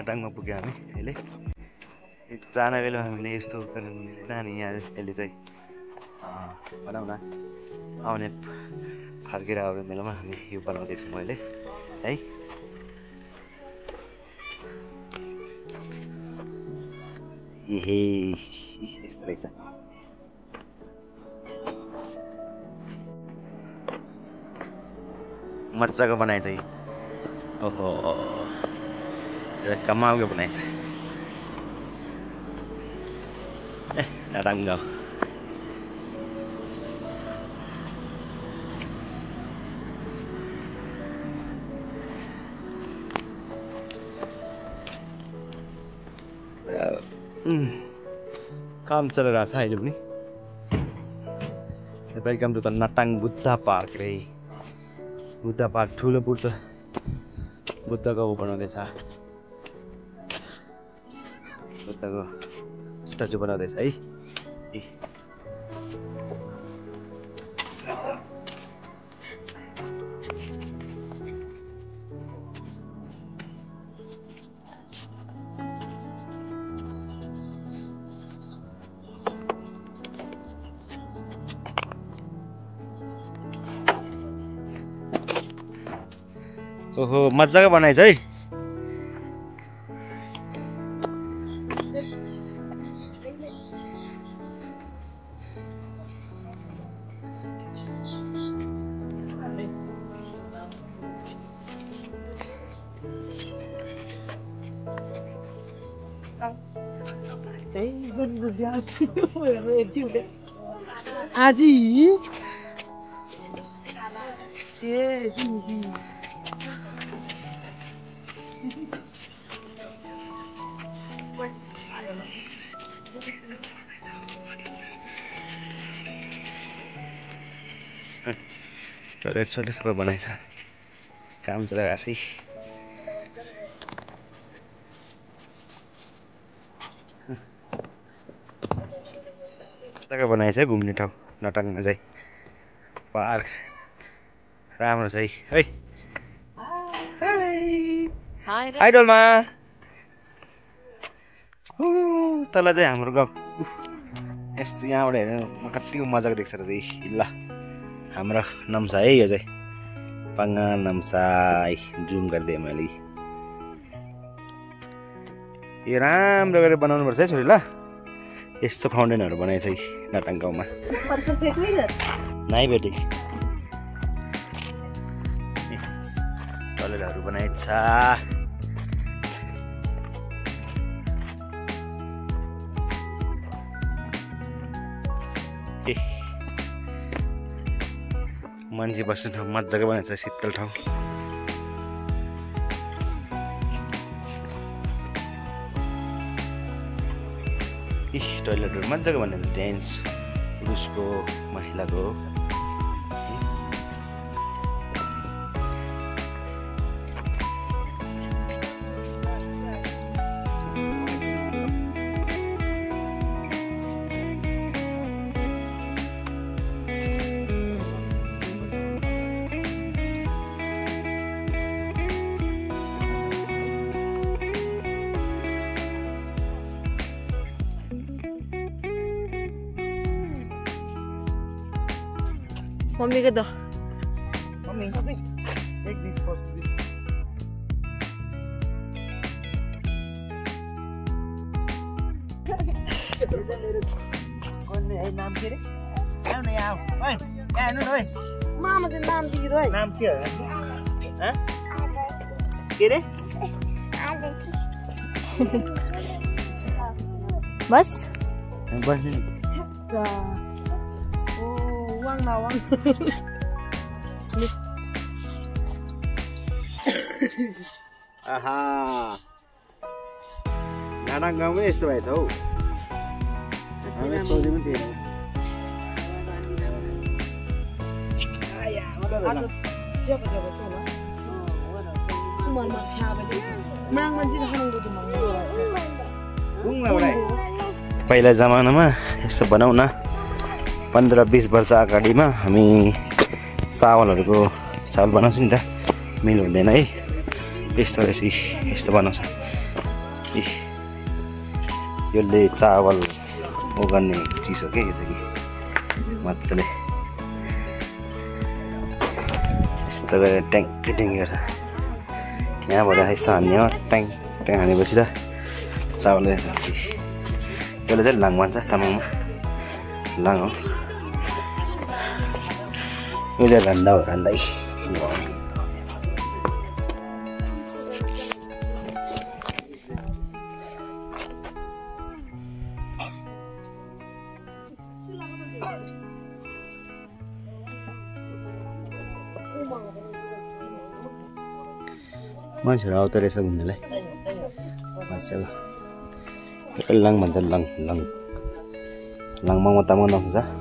नाटाङमा पुग्यौँ हामी अहिले। जान बेला हामीले यस्तो गर्न मिलेन अनि यहाँ यसले चाहिँ भनौँ न आउने फर्केर आउने बेलामा हामी यो बनाउँदैछौँ अहिले है। यस्तो रहेछ। मजाको बनाएछ है। ओहो कमालको बनाएछ। नाटाङ गाउँ काम चलिरहेको छ अहिले पनि। वेलकम टु द नाटाङ बुद्ध पार्क रे। बुद्ध पार्क ठुलो बुद्धको बनाउँदैछ। बुद्धको स्ट्याचु बनाउँदैछ है। ओहो मजाको बनाएछ है। टोयलेट सोइलेट सबै बनाएछ। काम चलिरहेको छ है। मजाको बनाएछ है घुम्ने ठाउँ नाटाङमा चाहिँ। पार्क राम्रो छ है। हाई डोल्मा। तल चाहिँ हाम्रो गाउँ यस्तो यहाँबाट हेर्नु कति मजाको देख्छ र चाहिँ। ल हाम्रो नम्सा है यो चाहिँ पाङ्गा नम्सा। जुम गरिदिएँ मैले। यो राम्रो गरेर बनाउनु पर्छ है छोरी। ल यस्तो फाउन्टेनहरू बनाएछ है नाटाङ गाउँमा। नाइ बेटी टोयलेटहरू बनाएछ। मान्छे बस्ने ठाउँ मजाको बनाएछ। शीतल ठाउँ। टोयलेटहरू मजाको बनाएछ। जेन्ट्स पुरुषको महिलाको। मम्मी को दो। Mummy take this first this. कौन है नाम के रे? आओ न आओ। ओए यहाँ हेर्नु न ओए। मामा चाहिँ नाम दिइरो है। नाम के हो? ह? के रे? बस बस्नु नि। वाङ न वाङ। आहा नाटाङ गाउँमै यस्तो भएछ हौ। हामी सोचे पनि थिएन। आज जब जब सोला मनमा खाबले माङ मान्छे खानुको त मन पहिला जमानामा यस्तो बनाउ न 15-20 वर्ष अगाडिमा हामी चावल बनाउँछौँ नि त मिल हुँदैन है। यस्तो रहेछ यस्तो बनाउँछ यसले चावल उगाउने चिज हो क्या यो चाहिँ मजाले यस्तो गरेर ट्याङ गर्छ यहाँबाट यस्तो हान्ने हो ट्याङ हानेपछि त चावल यसले चाहिँ लाङ भन्छ तामाङमा लाङ हो यो चाहिँ रान्दा हो रान्दै मान्छेहरू आउँदो रहेछ घुम्नेलाई मान्छेको लाङ भन्छ लाङमाङमा तामाङ नखुन्छ